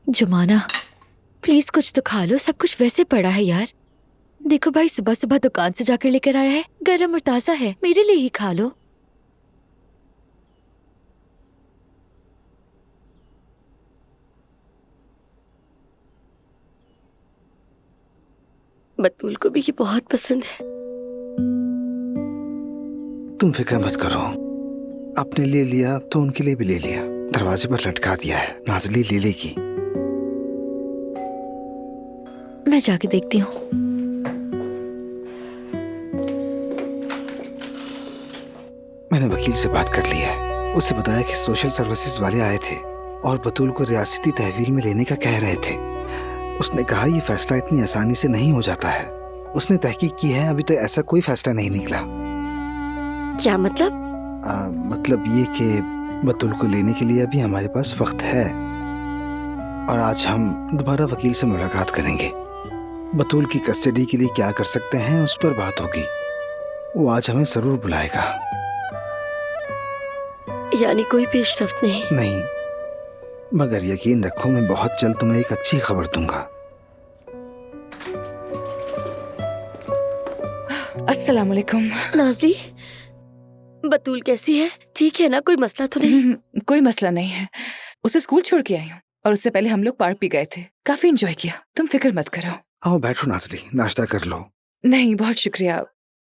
Jumana, please कुछ तो खा लो। सब कुछ वैसे पड़ा है यार। देखो भाई, सुबह सुबह दुकान से जाकर लेकर आया है, गरम और ताजा है। मेरे लिए ही खा लो। बतूल को भी ये बहुत पसंद है। तुम फिक्र मत करो, अपने लिए लिया तो उनके लिए भी ले लिया। दरवाजे पर लटका दिया है, नाजली ले लेगी। मैं जाके देखती हूँ। मैंने वकील से बात कर ली है। उसे बताया कि सोशल सर्विसेज वाले आए थे और बतूल को रियासती तहवील में लेने का कह रहे थे। उसने कहा यह फैसला इतनी आसानी से नहीं हो जाता है। उसने तहकीक की है, अभी तक ऐसा कोई फैसला नहीं निकला। क्या मतलब? मतलब ये कि बतूल को लेने के लिए अभी हमारे पास वक्त है और आज हम दोबारा वकील से मुलाकात करेंगे। बतूल की कस्टडी के लिए क्या कर सकते हैं उस पर बात होगी। वो आज हमें जरूर बुलाएगा। यानी कोई पेशरफ्त नहीं? नहीं, मगर यकीन रखो मैं बहुत जल्द तुम्हें एक अच्छी खबर दूंगा। अस्सलाम वालेकुम। नाज़ली, बतूल कैसी है? ठीक है ना? कोई मसला तो नहीं? कोई मसला नहीं है। उसे स्कूल छोड़ के आई हूँ और उससे पहले हम लोग पार्क भी गए थे। काफी एंजॉय किया। तुम फिक्र मत करो। आओ बैठो नाज़ली, नाश्ता कर लो। नहीं, बहुत शुक्रिया।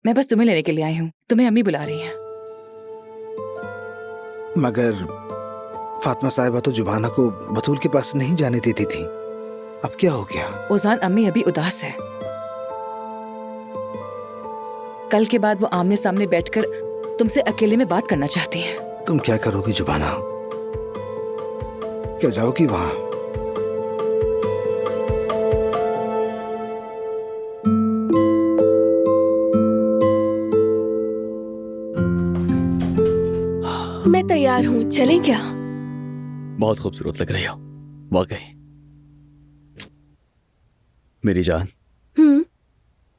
मैं बस तुम्हें लेने के लिए आई हूँ। तुम्हें अम्मी बुला रही हैं। मगर फातिमा साहिबा तो जुबाना को बतूल के पास नहीं जाने देती थी। अब क्या हो गया? ओजान, अम्मी अभी उदास है। कल के बाद वो आमने सामने बैठकर तुमसे अकेले में बात करना चाहती हैं। तुम क्या करोगी जुबाना? क्या जाओगी वहां? मैं तैयार हूँ, चलें क्या? बहुत खूबसूरत लग रही हो, वाकई। मेरी जान,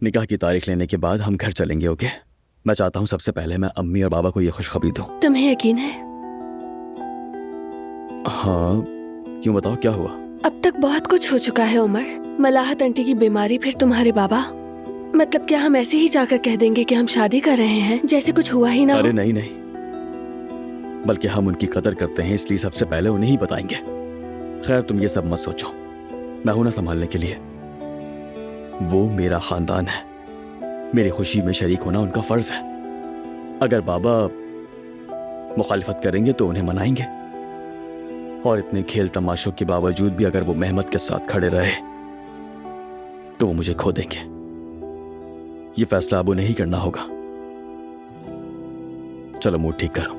निकाह की तारीख लेने के बाद हम घर चलेंगे, ओके? मैं चाहता हूँ सबसे पहले मैं अम्मी और बाबा को ये खुशखबरी दूँ। तुम्हें यकीन है? हाँ, क्यों, बताओ क्या हुआ? अब तक बहुत कुछ हो चुका है उमर। मलाहत आंटी की बीमारी, फिर तुम्हारे बाबा। मतलब क्या हम ऐसे ही जाकर कह देंगे कि हम शादी कर रहे हैं, जैसे कुछ हुआ ही ना हो? अरे नहीं नहीं, बल्कि हम उनकी कदर करते हैं, इसलिए सबसे पहले उन्हें ही बताएंगे। खैर तुम ये सब मत सोचो, मैं हूं ना संभालने के लिए। वो मेरा खानदान है, मेरी खुशी में शरीक होना उनका फर्ज है। अगर बाबा मुखालिफत करेंगे तो उन्हें मनाएंगे, और इतने खेल तमाशों के बावजूद भी अगर वो मेहमत के साथ खड़े रहे तो वो मुझे खो देंगे। ये फैसला अब उन्हें ही करना होगा। चलो मूड ठीक करो,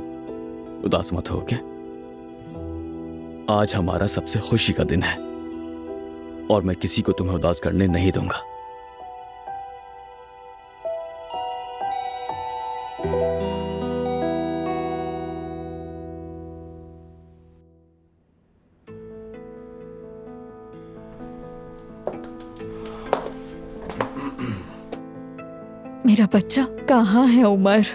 उदास मत हो, ओके? आज हमारा सबसे खुशी का दिन है और मैं किसी को तुम्हें उदास करने नहीं दूंगा। मेरा बच्चा कहाँ है उमर?